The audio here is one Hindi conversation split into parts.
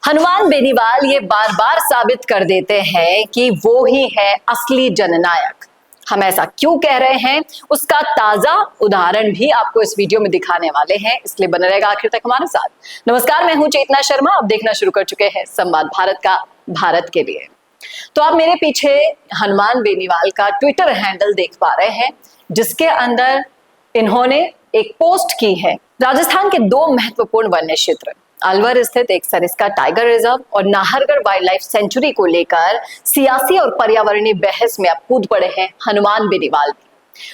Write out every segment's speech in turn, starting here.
हनुमान बेनीवाल ये बार बार साबित कर देते हैं कि वो ही है असली जननायक। हम ऐसा क्यों कह रहे हैं, उसका ताजा उदाहरण भी आपको इस वीडियो में दिखाने वाले हैं, इसलिए बने रहेगा आखिर तक हमारे साथ। नमस्कार, मैं हूं चेतना शर्मा। आप देखना शुरू कर चुके हैं संवाद भारत का, भारत के लिए। तो आप मेरे पीछे हनुमान बेनीवाल का ट्विटर हैंडल देख पा रहे हैं, जिसके अंदर इन्होंने एक पोस्ट की है। राजस्थान के दो महत्वपूर्ण वन्य क्षेत्र अलवर स्थित एक सरिस्का टाइगर रिजर्व और नाहरगढ़ वाइल्ड लाइफ सेंचुरी को लेकर सियासी और पर्यावरणीय बहस में अब कूद पड़े हैं हनुमान बेनीवाल।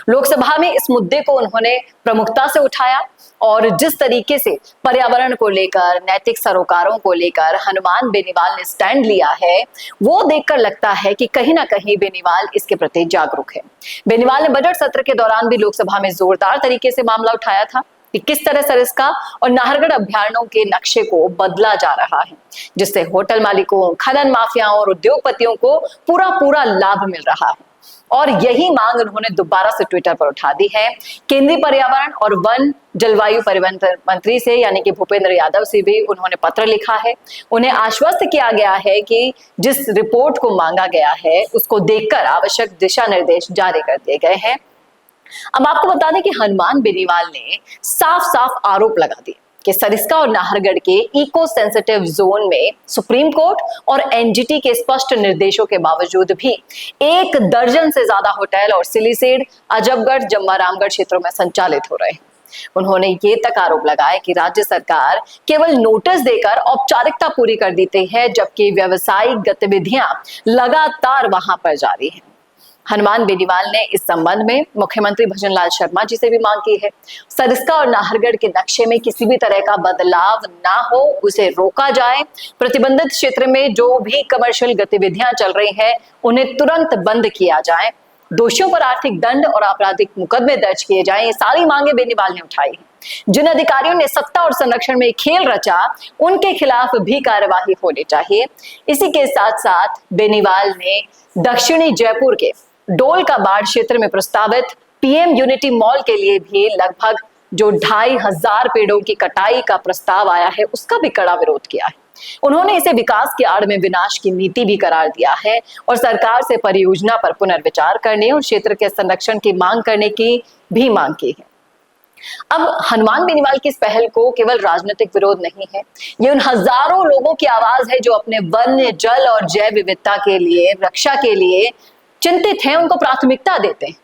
लोकसभा में इस मुद्दे को उन्होंने प्रमुखता से उठाया और जिस तरीके से पर्यावरण को लेकर, नैतिक सरोकारों को लेकर हनुमान बेनीवाल ने स्टैंड लिया है, वो देखकर लगता है कि कहीं ना कहीं बेनीवाल इसके प्रति जागरूक है। बेनीवाल ने बजट सत्र के दौरान भी लोकसभा में जोरदार तरीके से मामला उठाया था कि किस तरह सरिस्का और नाहरगढ़ अभ्यारण्यों के नक्शे को बदला जा रहा है, जिससे होटल मालिकों, खनन माफियाओं और उद्योगपतियों को पूरा लाभ मिल रहा है। और यही मांग उन्होंने दोबारा से ट्विटर पर उठा दी है। केंद्रीय पर्यावरण और वन जलवायु परिवर्तन मंत्री से यानी कि भूपेंद्र यादव से भी उन्होंने पत्र लिखा है। उन्हें आश्वस्त किया गया है कि जिस रिपोर्ट को मांगा गया है उसको देखकर आवश्यक दिशा निर्देश जारी कर दिए गए हैं। अब आपको बता दें कि हनुमान बेनीवाल ने साफ आरोप लगा दिए कि सरिस्का और नाहरगढ़ के इको सेंसिटिव जोन में सुप्रीम कोर्ट और एनजीटी के स्पष्ट निर्देशों के बावजूद भी 1 दर्जन से ज्यादा होटल और सिलीसेड अजबगढ़, जम्वारामगढ़ क्षेत्रों में संचालित हो रहे हैं। उन्होंने ये तक आरोप लगाया कि राज्य सरकार केवल नोटिस देकर औपचारिकता पूरी कर देती है, जबकि व्यावसायिक गतिविधियां लगातार वहां पर जारी हैं। हनुमान बेनीवाल ने इस संबंध में मुख्यमंत्री भजनलाल शर्मा जी से भी मांग की है। सरिस्का और नाहरगढ़ के नक्शे में किसी भी तरह का बदलाव ना हो, उसे रोका जाए। प्रतिबंधित क्षेत्र में जो भी कमर्शियल गतिविधियां चल रही हैं उन्हें तुरंत बंद किया जाए। दोषियों पर आर्थिक दंड और आपराधिक मुकदमे दर्ज किए जाएं। ये सारी मांगे बेनीवाल ने उठाई है। जिन अधिकारियों ने सत्ता और संरक्षण में खेल रचा, उनके खिलाफ भी कार्यवाही होनी चाहिए। इसी के साथ साथ बेनीवाल ने दक्षिणी जयपुर के डोल का बाढ़ क्षेत्र में प्रस्तावित पीएम यूनिटी मॉल के लिए भी लगभग जो 2500 पेड़ों की कटाई का प्रस्ताव आया है, उसका भी कड़ा विरोध किया है। उन्होंने इसे विकास की आड़ में विनाश की नीति भी करार दिया है और सरकार से परियोजना पर पुनर्विचार करने और क्षेत्र के संरक्षण की मांग करने की भी मांग की है। अब हनुमान बेनीवाल की इस पहल को केवल राजनीतिक विरोध नहीं है, ये उन हजारों लोगों की आवाज है जो अपने वन्य, जल और जैव विविधता के लिए, रक्षा के लिए चिंतित हैं, उनको प्राथमिकता देते हैं।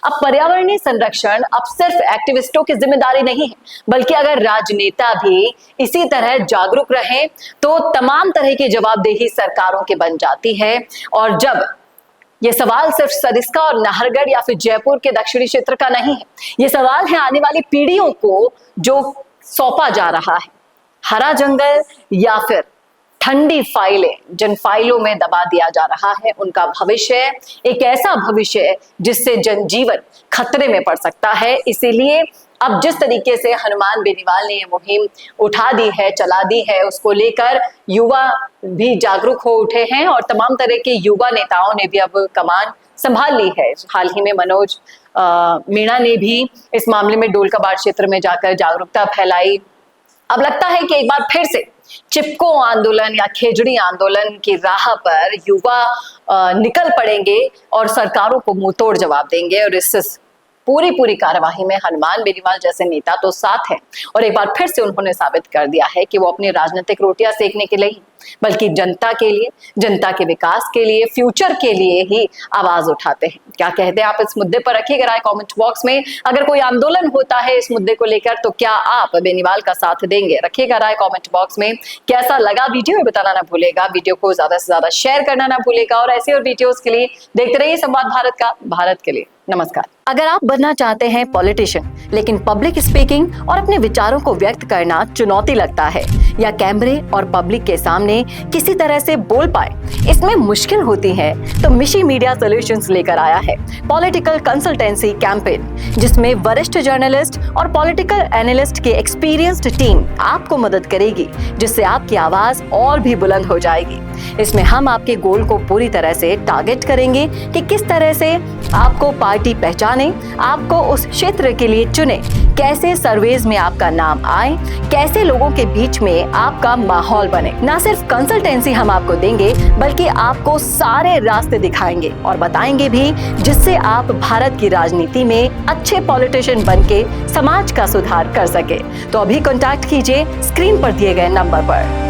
अब पर्यावरणीय संरक्षण अब सिर्फ एक्टिविस्टों की जिम्मेदारी नहीं है, बल्कि अगर राजनेता भी इसी तरह जागरूक रहे तो तमाम तरह की जवाबदेही सरकारों की बन जाती है। और जब ये सवाल सिर्फ सरिस्का और नाहरगढ़ या फिर जयपुर के दक्षिणी क्षेत्र का नहीं है, ये सवाल है आने वाली पीढ़ियों को जो सौंपा जा रहा है। हरा जंगल या फिर ठंडी फाइलें, जिन फाइलों में दबा दिया जा रहा है, उनका भविष्य एक ऐसा भविष्य जिससे जनजीवन खतरे में पड़ सकता है। इसीलिए अब जिस तरीके से हनुमान बेनीवाल ने ये मुहिम उठा दी है, चला दी है, उसको लेकर युवा भी जागरूक हो उठे हैं और तमाम तरह के युवा नेताओं ने भी अब कमान संभाल ली है। हाल ही में मनोज मीणा ने भी इस मामले में डोल का बाढ़ क्षेत्र में जाकर जागरूकता फैलाई। अब लगता है कि एक बार फिर से चिपको आंदोलन या खेजड़ी आंदोलन की राह पर युवा निकल पड़ेंगे और सरकारों को मुंहतोड़ जवाब देंगे। और इस पूरी कार्यवाही में हनुमान बेनीवाल जैसे नेता तो साथ हैं और एक बार फिर से उन्होंने साबित कर दिया है कि वो अपनी राजनीतिक रोटियां सेकने के लिए बल्कि जनता के लिए, जनता के विकास के लिए, फ्यूचर के लिए ही आवाज उठाते हैं। क्या कहते हैं आप इस मुद्दे पर? रखिएगा राय कमेंट बॉक्स में। अगर कोई आंदोलन होता है इस मुद्दे को लेकर तो क्या आप बेनीवाल का साथ देंगे? रखिएगा राय कमेंट बॉक्स में। कैसा लगा वीडियो ये बताना ना भूलेगा। वीडियो को ज्यादा से ज्यादा शेयर करना ना भूलेगा और ऐसे और वीडियोस के लिए देखते रहिए संवाद भारत का, भारत के लिए। नमस्कार। अगर आप बनना चाहते हैं पॉलिटिशियन, लेकिन पब्लिक स्पीकिंग और अपने विचारों को व्यक्त करना चुनौती लगता है या कैमरे और पब्लिक के सामने किसी तरह से बोल पाए इसमें मुश्किल होती है, तो मिशी मीडिया सॉल्यूशंस लेकर आया है पॉलिटिकल कंसल्टेंसी कैंपेन, जिसमें वरिष्ठ जर्नलिस्ट और पॉलिटिकल एनालिस्ट की एक्सपीरियंस्ड टीम आपको मदद करेगी, जिससे आपकी आवाज और भी बुलंद हो जाएगी। इसमें हम आपके गोल को पूरी तरह से टारगेट करेंगे कि किस तरह से आपको पार्टी पहचाने, आपको उस क्षेत्र के लिए चुने, कैसे सर्वेज में आपका नाम आए, कैसे लोगों के बीच में आपका माहौल बने। ना सिर्फ कंसल्टेंसी हम आपको देंगे बल्कि आपको सारे रास्ते दिखाएंगे और बताएंगे भी, जिससे आप भारत की राजनीति में अच्छे पॉलिटिशियन बनके समाज का सुधार कर सके। तो अभी कांटेक्ट कीजिए स्क्रीन पर दिए गए नंबर पर।